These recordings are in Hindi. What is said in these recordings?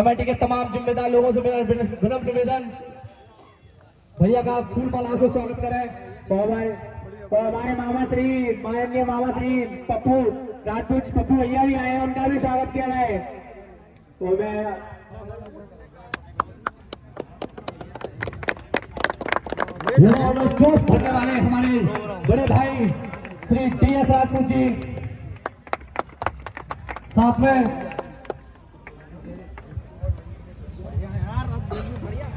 कमेटी के तमाम जिम्मेदार लोगों से मेरा विनम्र निवेदन, भैया का फूल माला से स्वागत करें। और हमारे मामा श्री माननीय मामा श्री पप्पू राजपूत पप्पू भैया भी आए हैं, उनका भी स्वागत किया जाए। तो मैं भरने वाले हमारे बड़े भाई श्री DS राजपूत जी, साथ में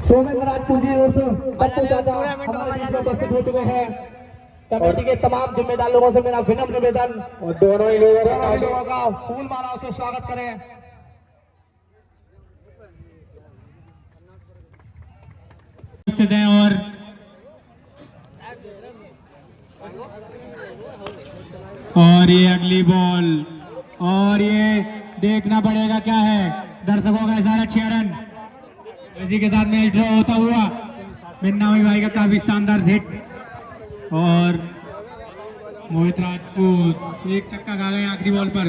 सोमेंद्र राजपूत जी बच्चू चाचा हमारे उपस्थित हो चुके हैं। कमेटी के तमाम जिम्मेदार लोगों से मेरा विनम्र निवेदन, और दोनों ही लोगों का फूल मालाओं से स्वागत करें। स्थित हैं और ये अगली बॉल, और ये देखना पड़ेगा क्या है, दर्शकों का इशारा 6 रन। इसी के साथ मैच ड्रॉ होता हुआ मिन्नावी भाई का काफी शानदार हिट, और मोहित राजपूत एक चक्का खा गए आखिरी बॉल पर।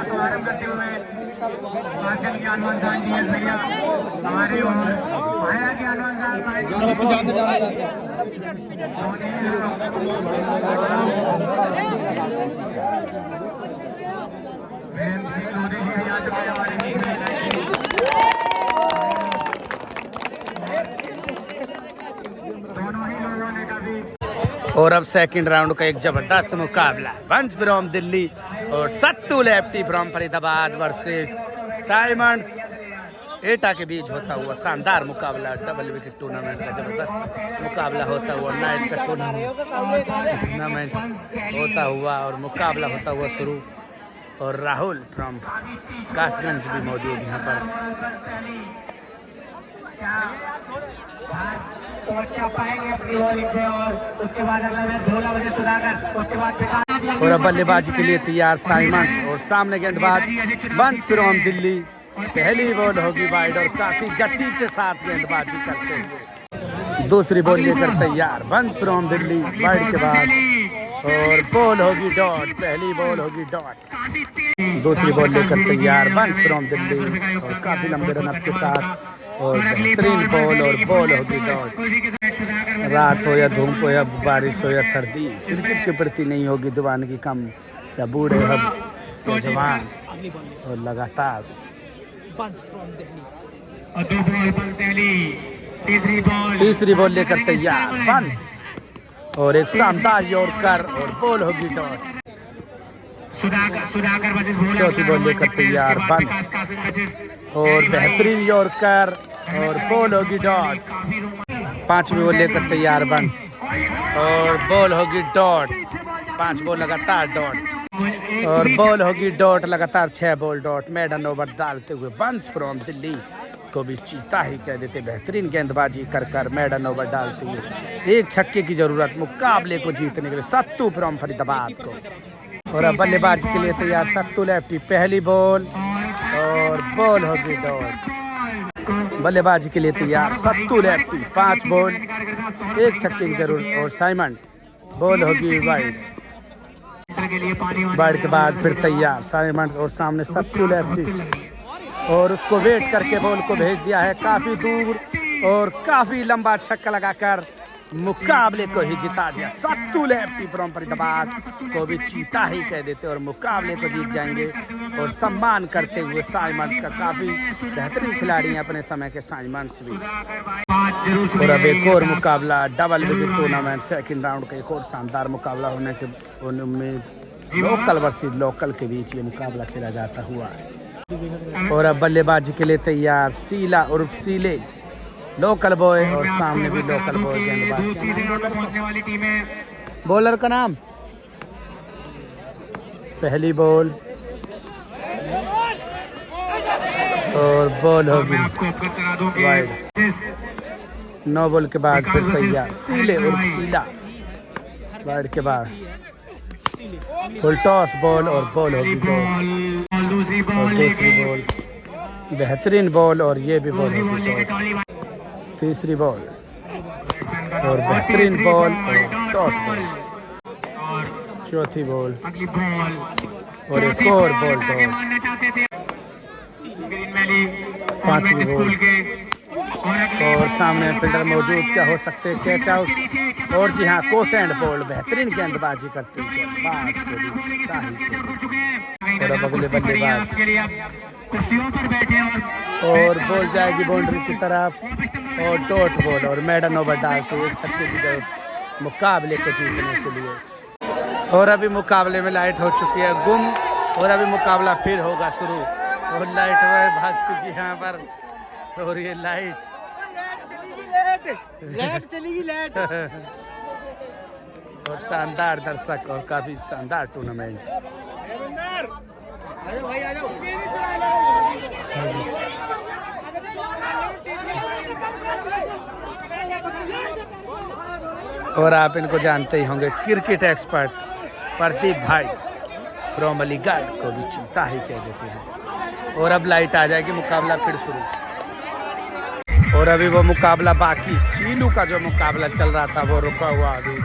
शुभारंभ करते हुए भाषण के हनुमान साहब जी भैया हमारे और माया के हनुमान दोनों ही लोगों ने काफी। और अब सेकंड राउंड का एक जबरदस्त मुकाबला वंश फ्रॉम दिल्ली और Sattu lefty from Faridabad versus Symonds Etah के बीच होता हुआ शानदार मुकाबला। डबल विकेट टूर्नामेंट का जबरदस्त मुकाबला होता हुआ, नाइट का टूर्नामेंट होता हुआ और मुकाबला होता हुआ शुरू। और राहुल फ्रॉम कासगंज भी मौजूद यहाँ पर। और अब बल्लेबाजी के लिए तैयार साइमंड्स और सामने गेंदबाज वंश फ्रॉम दिल्ली। पहली बॉल होगी वाइड और काफी गति के साथ गेंदबाजी करते हुए। दूसरी बॉल लेकर तैयार वंश फ्रॉम दिल्ली वाइड के बाद, और बॉल होगी डॉट। पहली बॉल होगी डॉट। दूसरी बॉल लेकर तैयार वंश फ्रॉम दिल्ली और काफी लंबे रन के साथ, और बेहतरीन बॉल और बॉल होगी डॉट। रात हो या धूप हो या बारिश हो या सर्दी, क्रिकेट के प्रति नहीं होगी दीवानगी कम। या बूढ़े हम जवान, और लगातार तीसरी बॉल लेकर तैयार वंश, और एक शानदार यॉर्कर और बॉल होगी डॉट। चौथी बॉल लेकर तैयार वंश, और बेहतरीन यॉर्कर और बॉल होगी डॉट। पांचवी बॉल लेकर तैयार वंश, और बॉल होगी डॉट। 5 बॉल लगातार डॉट, और बॉल होगी डॉट। लगातार 6 बॉल डॉट। मेडन ओवर डालते हुए वंश फ्रॉम दिल्ली को भी चीता ही कह देते। बेहतरीन गेंदबाजी कर मेडन ओवर डालते हुए एक छक्के की जरूरत मुकाबले को जीतने के लिए सत्तू फ्रॉम फरीदाबाद को। और अब बल्लेबाजी के लिए तैयार सत्तू लेफ्टी। पहली बॉल और बॉल होगी डॉट। बल्लेबाजी के लिए तैयार सत्तू लेफ्टी। 5 बॉल, एक छक्के की जरूरत, और साइमंड बॉल होगी वाइड। वाइड के बाद फिर तैयार साइमंड और सामने सत्तू लेफ्टी, और उसको वेट करके बॉल को भेज दिया है काफी दूर, और काफी लंबा छक्का लगाकर मुकाबले को ही जिता दिया। सत्तू लेफ्टी फ्रॉम फरीदाबाद को भी चीता ही कह देते और मुकाबले को जीत जाएंगे। और सम्मान करते हुए साइमंड्स का, काफी बेहतरीन खिलाड़ी हैं अपने समय के साइमंड्स भी। और अब एक और मुकाबला double wicket tournament second round का एक और शानदार मुकाबला होने के उम्मीद। लोकल वर्सेस लोकल के बीच ये मुकाबला खेला जाता हुआ है। और अब बल्लेबाजी के लिए तैयार सीला और सीले, लोकल बॉय, और सामने भी लोकल बॉय गेंदबाज। बॉलर का नाम पहली बॉल और बॉल होगी आपको अवगत करा दूं कि वाइड। 9 बॉल के बाद फिर तैयार सीले और सीला वाइड के बाद फुल टॉस बॉल और बॉल होगी बॉल। दूसरी और बॉल दूसरी बॉल बेहतरीन बॉल और ये भी बॉल होगी बॉल। तीसरी बॉल और बेहतरीन बॉल और टॉस बॉल। चौथी बॉल अगली बॉल और एक और बॉल आगे डॉट। मारना चाहते थे ग्रीन वैली पांचवी स्कूल बॉल के और अगली और बॉल सामने फील्डर आगे मौजूद मारी क्या है। हो सकते हैं कैच आउट। और जी हाँ कोट एंड बॉल बेहतरीन गेंदबाजी करते हैं गेंदबाज को भी चाहिए। और अब अगले बल्लेबाज आपके लिए आप कुर्सियों पर बैठे और बॉल जाएगी बाउंड्री की तरफ और डॉट बॉल और मैडन ओवर डालते हुए छक्के की तरफ मुकाबले को जीतने के लिए। और अभी मुकाबले में लाइट हो चुकी है गुम और अभी मुकाबला फिर होगा शुरू। और लाइट वह भाग चुकी है यहाँ पर और ये लाइट चली गई लाइट। और शानदार दर्शक और काफी शानदार टूर्नामेंट। भाई आ जाओ। और आप इनको जानते ही होंगे क्रिकेट एक्सपर्ट प्रदीप भाई फ्रॉम अलीगढ़ को भी चिंता ही कह देते हैं। और अब लाइट आ जाएगी मुकाबला फिर शुरू। और अभी वो मुकाबला बाकी सीलू का जो मुकाबला चल रहा था वो रुका हुआ अभी।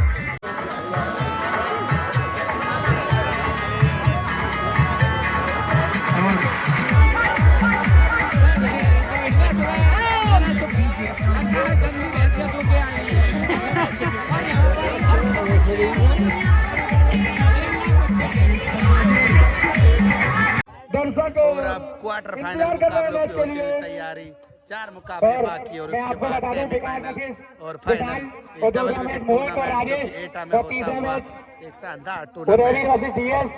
दर्शकों और अब क्वार्टर फाइनल इंतजार कर रहे हैं मुकाबलों मैच की के ओर से लिए। तैयारी 4 मुकाबले और बाकी और मैं उसके आपको बाद बता दूं विकास सेमीफाइनल आशीष और विशाल फाइनल। और दूसरा मैच मोहित और राजेश और तीसरा मैच एक शानदार उदयवीर टूर्नामेंट वर्सेस डीएस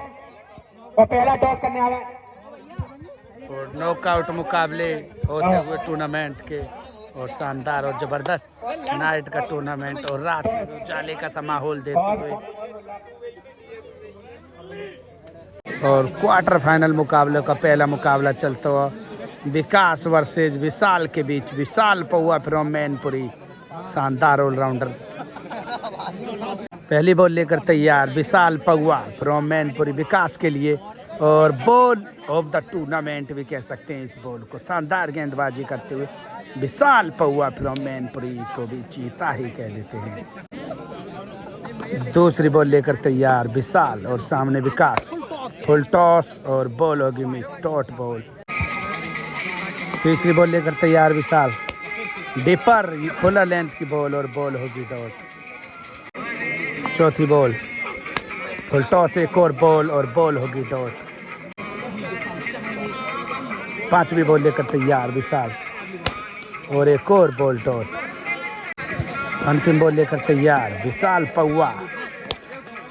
और पहला टॉस करने वाला है। और नॉकआउट मुकाबले होते हुए टूर्नामेंट के और शानदार और जबरदस्त नाइट का टूर्नामेंट और रात में उजाले का सा माहौल देते हुए और क्वार्टर फाइनल मुकाबले का पहला मुकाबला चलता हुआ विकास वर्सेज विशाल के बीच। विशाल पौआ फ्रॉम मैनपुरी शानदार ऑलराउंडर पहली बॉल लेकर तैयार विशाल पौआ फ्रॉम मैनपुरी विकास के लिए। और बॉल ऑफ द टूर्नामेंट भी कह सकते हैं इस बॉल को। शानदार गेंदबाजी करते हुए विशाल पौआ फ्रॉम मैनपुरी को भी चीता ही कह देते हैं। दूसरी बॉल लेकर तैयार विशाल और सामने विकास फुल टॉस और बॉल होगी मिस डॉट बॉल। तीसरी बॉल लेकर तैयार विशाल डिपर फुल लेंथ की बॉल और बॉल होगी डॉट। चौथी बॉल फुल टॉस एक और बॉल होगी डॉट। पांचवी बॉल लेकर तैयार विशाल और एक और बॉल डॉट। अंतिम बॉल लेकर तैयार विशाल पौआ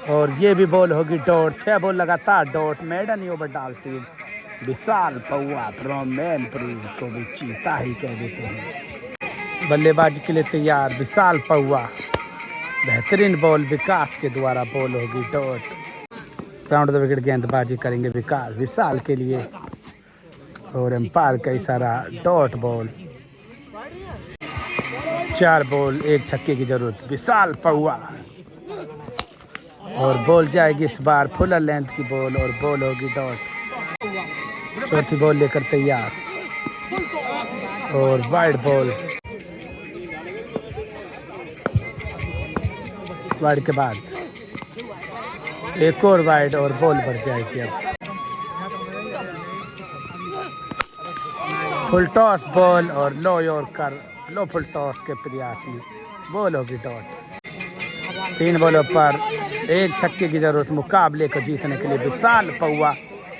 और ये भी बॉल होगी डॉट। 6 बॉल लगातार डॉट मैडन ओवर डालती विशाल पौआ फ्रॉम मैनपुरी को भी चीता ही कह देते हैं। बल्लेबाजी के लिए तैयार विशाल पौआ बेहतरीन बॉल विकास के द्वारा बॉल होगी डॉट। राउंड द विकेट गेंदबाजी करेंगे विकास विशाल के लिए और एम्पायर का इशारा डॉट बॉल। 4 बॉल 1 छक्के की जरूरत विशाल पौआ और बॉल जाएगी इस बार फुल लेंथ की बॉल और बॉल होगी डॉट। चौथी बॉल लेकर तैयार और वाइड बॉल। वाइड के बाद एक और वाइड और बॉल बढ़ जाएगी। अब फुल टॉस बॉल और लो यॉर्कर लो फुल टॉस के प्रयास में बॉल होगी डॉट। 3 बॉलों पर 1 छक्के की जरूरत मुकाबले को जीतने के लिए विशाल पौआ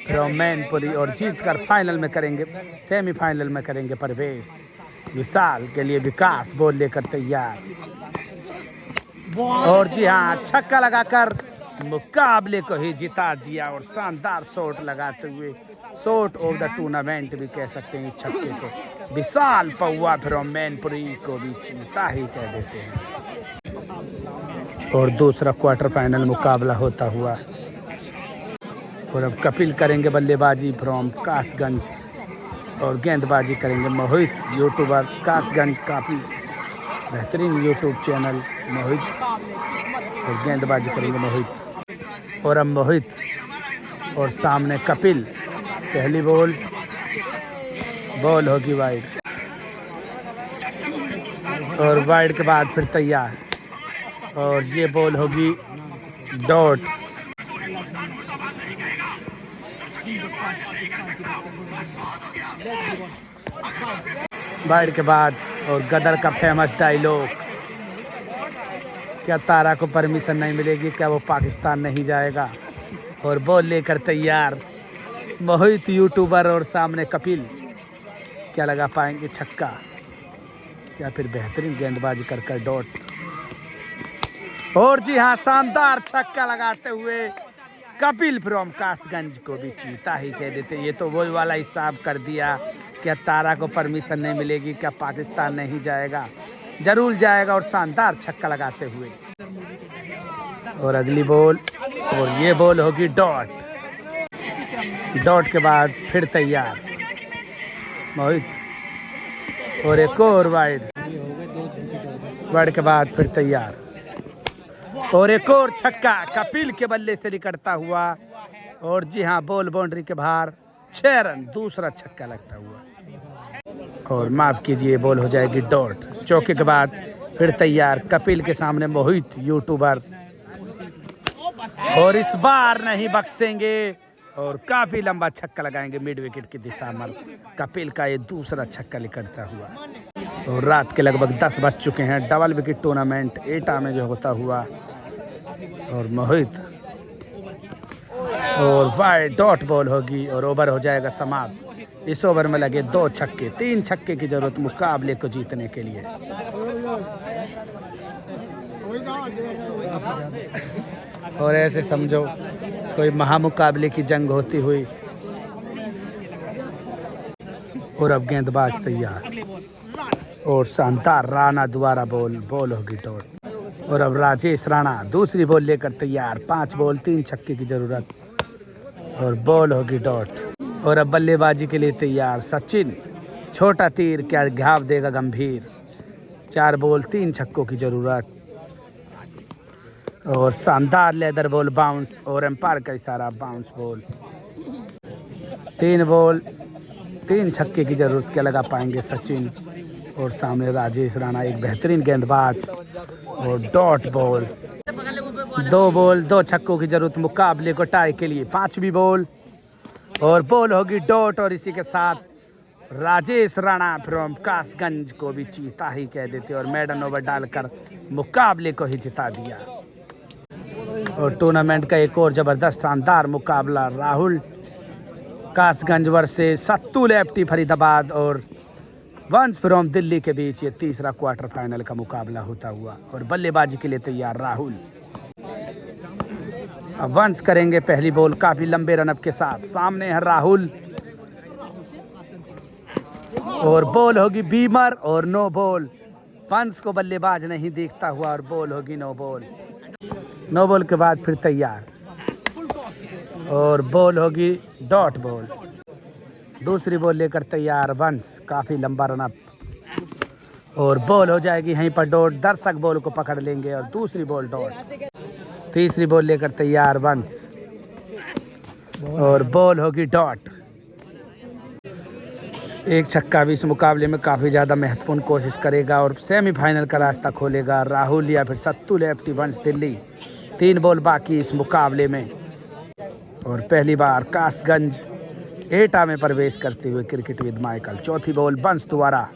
फ्रॉम मैनपुरी और जीतकर फाइनल में करेंगे सेमीफाइनल में करेंगे प्रवेश। विशाल के लिए विकास बॉल लेकर तैयार और जी हाँ छक्का लगाकर मुकाबले को ही जिता दिया और शानदार शॉट लगाते हुए शॉट ऑफ द टूर्नामेंट भी कह सकते हैं इस छक्के को विशाल पौआ फ्रॉम मैनपुरी को भी चीता ही कह देते हैं। और दूसरा क्वार्टर फाइनल मुकाबला होता हुआ और अब कपिल करेंगे बल्लेबाजी फ्रॉम कासगंज और गेंदबाजी करेंगे मोहित, यूट्यूबर कासगंज, काफ़ी बेहतरीन यूट्यूब चैनल मोहित, और गेंदबाजी करेंगे मोहित। और अब मोहित और सामने कपिल। पहली बॉल होगी वाइड, और वाइड के बाद फिर तैयार, और ये बॉल होगी डॉट। वाइड के बाद और गदर का फेमस डायलॉग, क्या तारा को परमिशन नहीं मिलेगी, क्या वो पाकिस्तान नहीं जाएगा। और बॉल लेकर तैयार मोहित यूट्यूबर और सामने कपिल, क्या लगा पाएंगे छक्का या फिर बेहतरीन गेंदबाजी कर डॉट। और जी हाँ, शानदार छक्का लगाते हुए कपिल फ्रॉम कासगंज को भी चीता ही कह देते। ये तो वही वाला हिसाब कर दिया, क्या तारा को परमिशन नहीं मिलेगी, क्या पाकिस्तान नहीं जाएगा, जरूर जाएगा, और शानदार छक्का लगाते हुए। और अगली बॉल, और ये बॉल होगी डॉट। डॉट के बाद फिर तैयार मोहित, और एक और वाइड के बाद फिर तैयार, और एक और छक्का कपिल के बल्ले से निकलता हुआ। और जी हाँ, बॉल बाउंड्री के बाहर, 6 रन, दूसरा छक्का लगता हुआ। और माफ कीजिए, बॉल हो जाएगी डॉट। चौके के बाद फिर तैयार कपिल के सामने मोहित यूट्यूबर, और इस बार नहीं बख्शेंगे और काफी लंबा छक्का लगाएंगे मिड विकेट की दिशा में। कपिल का ये दूसरा छक्का निकलता हुआ। और रात के लगभग 10 बज चुके हैं। डबल विकेट टूर्नामेंट एटा में जो होता हुआ, और मोहित, और वाइड डॉट बॉल होगी और ओवर हो जाएगा समाप्त। इस ओवर में लगे 2 छक्के, 3 छक्के की जरूरत मुकाबले को जीतने के लिए। और ऐसे समझो कोई महामुकाबले की जंग होती हुई। और अब गेंदबाज तैयार, और शानदार राणा द्वारा बॉल होगी डॉट। और अब राजेश राणा दूसरी बॉल लेकर तैयार। 5 बॉल 3 छक्के की जरूरत, और बॉल होगी डॉट। और अब बल्लेबाजी के लिए तैयार सचिन, छोटा तीर क्या घाव देगा गंभीर। 4 बॉल 3 छक्कों की जरूरत, और शानदार लेदर बॉल बाउंस, और एम्पायर का इशारा बाउंस बॉल। 3 बॉल 3 छक्के की जरूरत, क्या लगा पाएंगे सचिन। और सामने राजेश राणा, एक बेहतरीन गेंदबाज, और डॉट बॉल। 2 बॉल 2 छक्कों की जरूरत मुकाबले को टाई के लिए। 5वीं बॉल, और बॉल होगी डॉट। और इसी के साथ राजेश राणा फ्रॉम कासगंज को भी चीता ही कह देते और मेडन ओवर डालकर मुकाबले को ही जिता दिया। और टूर्नामेंट का एक और जबरदस्त शानदार मुकाबला, राहुल कासगंज वर्सेस सत्तू लेफ्टी फरीदाबाद और वंश फ्रॉम दिल्ली के बीच ये तीसरा क्वार्टर फाइनल का मुकाबला होता हुआ। और बल्लेबाजी के लिए तैयार राहुल। अब वंश करेंगे पहली बॉल काफी लंबे रनअप के साथ। सामने है राहुल, और बॉल होगी बीमर, और नो बॉल। वंश को बल्लेबाज नहीं देखता हुआ, और बॉल होगी नो बॉल। नो बॉल के बाद फिर तैयार, और बॉल होगी डॉट बॉल। दूसरी बॉल लेकर तैयार वंश, काफ़ी लंबा रनअप, और बॉल हो जाएगी यहीं पर डॉट। दर्शक बॉल को पकड़ लेंगे, और दूसरी बॉल डॉट। तीसरी बॉल लेकर तैयार वंश, और बॉल होगी डॉट। एक छक्का भी इस मुकाबले में काफ़ी ज़्यादा महत्वपूर्ण कोशिश करेगा और सेमीफाइनल का रास्ता खोलेगा राहुल या फिर सत्तू लेफ्टी वंश दिल्ली। 3 बॉल बाकी इस मुकाबले में, और पहली बार कासगंज एटा में प्रवेश करते हुए क्रिकेट विद माइकल। चौथी बॉल वंश द्वारा,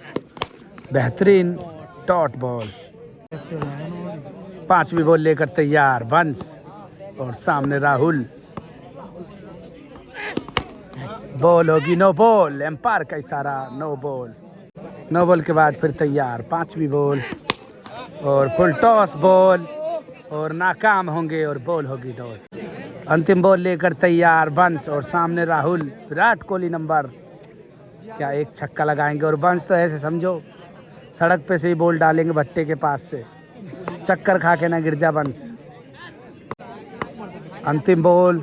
बेहतरीन डॉट बॉल। 5वीं बॉल लेकर तैयार वंश, और सामने राहुल। बॉल होगी नो बॉल, एम्पायर का इशारा नो बॉल। नो बॉल के बाद फिर तैयार 5वीं बॉल, और फुल टॉस बॉल, और नाकाम होंगे, और बॉल होगी डॉट। अंतिम बॉल लेकर तैयार वंश, और सामने राहुल। विराट कोहली नंबर, क्या एक छक्का लगाएंगे। और वंश तो ऐसे समझो सड़क पे से ही बॉल डालेंगे भट्टे के पास से, चक्कर खा के ना गिर जा वंश। अंतिम बॉल,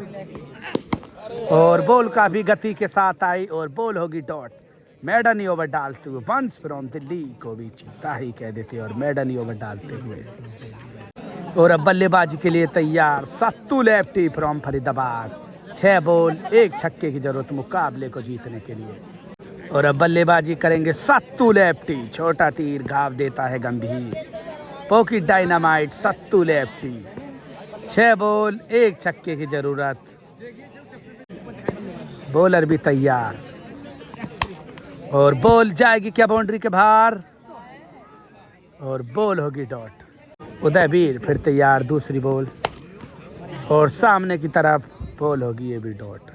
और बॉल काफी गति के साथ आई और बॉल होगी डॉट। मैडन ओवर डालते हुए वंस फ्रॉम दिल्ली को भी चीता ही कह देते और मैडन ओवर डालते हुए। और अब बल्लेबाजी के लिए तैयार सत्तू लेफ्टी फ्रॉम फरीदाबाद। 6 बॉल 1 छक्के की जरूरत मुकाबले को जीतने के लिए। और अब बल्लेबाजी करेंगे सत्तू लेफ्टी। छोटा तीर घाव देता है गंभीर। पॉकेट डायनामाइट सत्तू लेफ्टी। 6 बॉल 1 छक्के की जरूरत। बॉलर भी तैयार और बॉल जाएगी क्या बाउंड्री के बाहर और बॉल होगी डॉट। उदयवीर फिर तैयार दूसरी बॉल और सामने की तरफ बॉल होगी ये भी डॉट।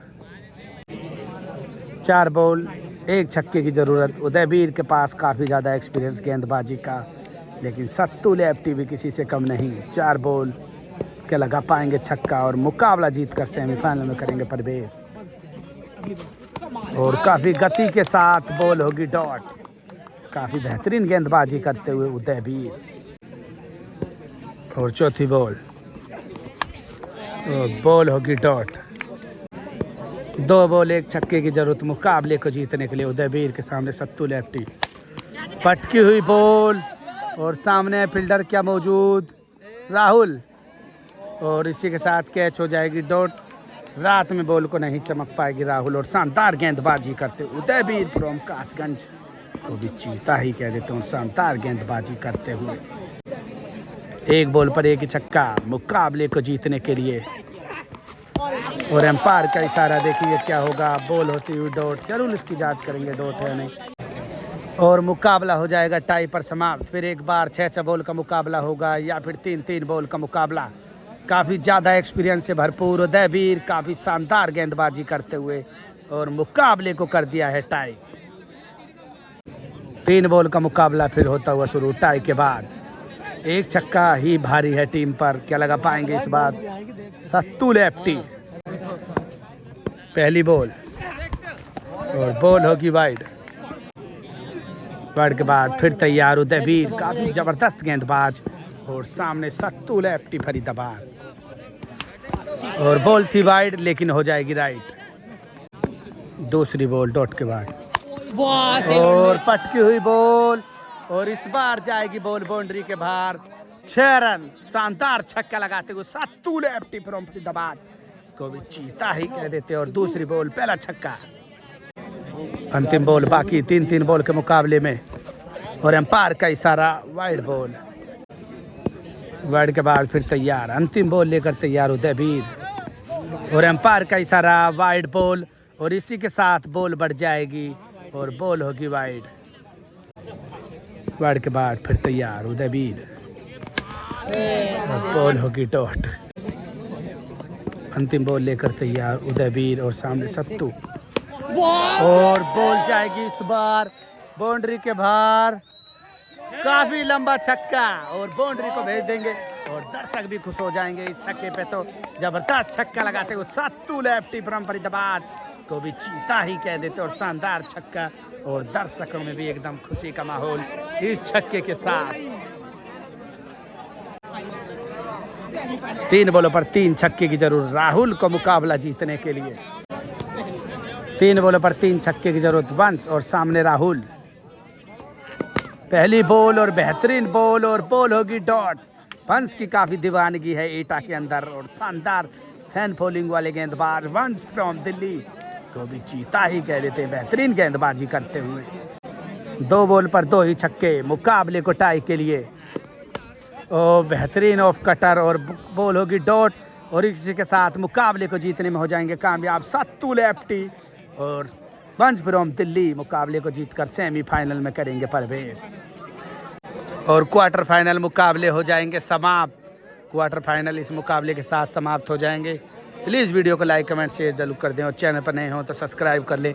4 बॉल 1 छक्के की जरूरत। उदयवीर के पास काफ़ी ज़्यादा एक्सपीरियंस गेंदबाजी का, लेकिन सत्तू लेफ्टी भी किसी से कम नहीं। 4 बॉल के लगा पाएंगे छक्का और मुकाबला जीतकर सेमीफाइनल में करेंगे प्रवेश। और काफ़ी गति के साथ बॉल होगी डॉट। काफ़ी बेहतरीन गेंदबाजी करते हुए उदयवीर। और चौथी बॉल और बॉल होगी डॉट। 2 बॉल 1 छक्के की जरूरत मुकाबले को जीतने के लिए। उदयवीर के सामने सत्तू लेफ्टी। पटकी हुई बॉल और सामने फील्डर क्या मौजूद राहुल और इसी के साथ कैच हो जाएगी डॉट। रात में बॉल को नहीं चमक पाएगी राहुल और शानदार गेंदबाजी करते उदयवीर फ्रॉम कासगंज को भी चीता ही कह देते हैं। शानदार गेंदबाजी करते हुए 1 बॉल पर 1 छक्का मुकाबले को जीतने के लिए। और एम्पायर का इशारा देखिए क्या होगा। बॉल होती हुई डॉट। जरूर इसकी जांच करेंगे डॉट है नहीं और मुकाबला हो जाएगा टाई पर समाप्त। फिर एक बार 6 बॉल का मुकाबला होगा या फिर 3 बॉल का मुकाबला। काफ़ी ज़्यादा एक्सपीरियंस से भरपूर उदयवीर काफ़ी शानदार गेंदबाजी करते हुए और मुकाबले को कर दिया है टाई। 3 बॉल का मुकाबला फिर होता हुआ शुरू। टाई के बाद 1 छक्का ही भारी है टीम पर। क्या लगा पाएंगे इस बार सत्तू लेफ्टी। पहली बॉल और बॉल होगी वाइड। वाइड के बाद फिर तैयार उदयवीर काफ़ी ज़बरदस्त गेंदबाज और सामने सत्तू लेफ्टी फरीदाबाद। और बॉल थी वाइड लेकिन हो जाएगी राइट। दूसरी बॉल डॉट के बाद और पटकी हुई बॉल और इस बार जाएगी बॉल बाउंड्री के बाहर। 6 रन शानदार छक्का लगाते हुए सत्तू लेफ्टी फ्रॉम फरीदाबाद को भी चीता ही कह देते। और दूसरी बॉल पहला छक्का। अंतिम बॉल बाकी 3 बॉल के मुकाबले में और एम्पायर का इशारा वाइड बॉल। वाइड के बाद फिर तैयार अंतिम बॉल लेकर तैयार उदयवीर और एम्पायर का इशारा वाइड बॉल और इसी के साथ बॉल बढ़ जाएगी और बॉल होगी वाइड। वाइड के बाद फिर तैयार उदयवीर और बॉल होगी डॉट। अंतिम बॉल लेकर तैयार उदयवीर और सामने सत्तू और बॉल जाएगी इस बार बाउंड्री के बाहर। काफी लंबा छक्का और बाउंड्री को भेज देंगे और दर्शक भी खुश हो जाएंगे इस छक्के पे। तो जबरदस्त छक्का लगाते हुए सत्तू लेफ्टी फ्रॉम फरीदाबाद को भी चीता ही कह देते और शानदार छक्का और दर्शकों में भी एकदम खुशी का माहौल इस छक्के के साथ। 3 बॉलों पर 3 छक्के की जरूरत राहुल को मुकाबला जीतने के लिए। 3 बॉलों पर 3 छक्के की जरूरत वंश और सामने राहुल। पहली बॉल और बेहतरीन बॉल और बॉल होगी डॉट। वंश की काफी दीवानगी है ईटा के अंदर और शानदार फैन फॉलोइंग वाले गेंदबाज वंश फ्रॉम दिल्ली को भी चीता ही कह देते हैं बेहतरीन गेंदबाजी करते हुए। 2 बॉल पर 2 ही छक्के मुकाबले को टाई के लिए। और बेहतरीन ऑफ कटर और बॉल होगी डॉट और इसी के साथ मुकाबले को जीतने में हो जाएंगे कामयाब सत्तू लेफ्टी और वंश फ्रॉम दिल्ली मुकाबले को जीतकर सेमीफाइनल में करेंगे प्रवेश और क्वार्टर फाइनल मुकाबले हो जाएंगे समाप्त। क्वार्टर फाइनल इस मुकाबले के साथ समाप्त हो जाएंगे। प्लीज़ वीडियो को लाइक कमेंट शेयर जरूर कर दें और चैनल पर नए हों तो सब्सक्राइब कर लें।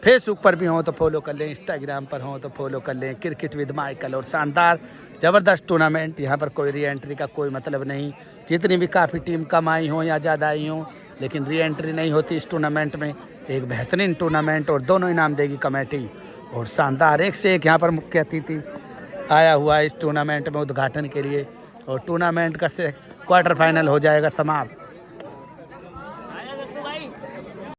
फेसबुक पर भी हों तो फॉलो कर लें, इंस्टाग्राम पर हों तो फॉलो कर लें। क्रिकेट विद माइकल और शानदार ज़बरदस्त टूर्नामेंट। यहाँ पर कोई री एंट्री का कोई मतलब नहीं। जितनी भी काफ़ी टीम कम आई हों या ज़्यादा आई हों लेकिन री एंट्री नहीं होती इस टूर्नामेंट में। एक बेहतरीन टूर्नामेंट और दोनों इनाम देगी कमेटी और शानदार एक से एक यहाँ पर मुख्य अतिथि आया हुआ है इस टूर्नामेंट में उद्घाटन के लिए और टूर्नामेंट का से क्वार्टर फाइनल हो जाएगा समाप्त।